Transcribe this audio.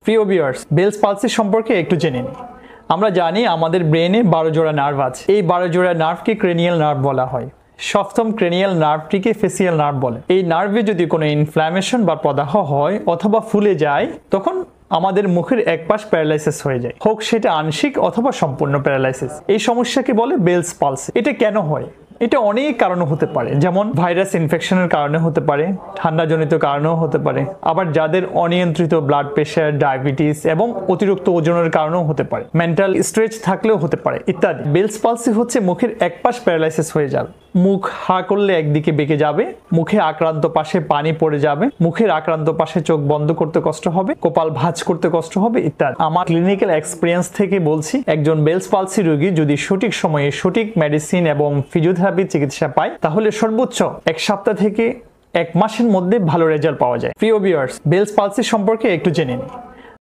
প্রিয় viewers, bells palsy সম্পর্কে একটু জেনে নিই। আমরা জানি আমাদের ব্রেনে 12 জোড়া নার্ভ আছে। এই 12 জোড়া নার্ভকে ক্রেনিয়াল নার্ভ বলা হয়। সপ্তম ক্রেনিয়াল নার্ভটিকে ফেসিয়াল নার্ভ বলে। এই নার্ভে যদি কোনো ইনফ্ল্যামেশন বা প্রদাহ হয় অথবা ফুলে যায়, তখন আমাদের মুখের এক পাশ প্যারালাইসিস হয়ে যায়, হোক সেটা আংশিক অথবা সম্পূর্ণ প্যারালাইসিস। এই সমস্যাকে বলে বেলস পালসি। এটা কেন হয়? এটা অনেক কারণে হতে পারে, যেমন ভাইরাস ইনফেকশনের কারণে হতে পারে, ঠান্ডাজনিত কারণেও হতে পারে, আবার যাদের অনিয়ন্ত্রিত ব্লাড প্রেশার, ডায়াবেটিস এবং অতিরিক্ত ওজনের কারণেও হতে পারে, মেন্টাল স্ট্রেস থাকলেও হতে পারে ইত্যাদি। বেলস পালসি হচ্ছে মুখের এক পাশ প্যারালাইসিস হয়ে যাবে। মুখ হা করলে একদিকে বেঁকে যাবে, মুখে আক্রান্ত পাশে পানি পড়ে যাবে, মুখের আক্রান্ত পাশে চোখ বন্ধ করতে কষ্ট হবে, কপাল ভাঁজ করতে কষ্ট হবে ইত্যাদি। আমার ক্লিনিক্যাল এক্সপিরিয়েন্স থেকে বলছি, একজন বেলস পালসি রোগী যদি সঠিক সময়ে সঠিক মেডিসিন এবং ফিজিওথেরাপি চিকিৎসা পায়, তাহলে সর্বোচ্চ 1 সপ্তাহ থেকে 1 মাসের মধ্যে ভালো রেজাল্ট পাওয়া যায়। প্রিয় ভিউয়ার্স, বেলস পালসি সম্পর্কে একটু জেনে নিই।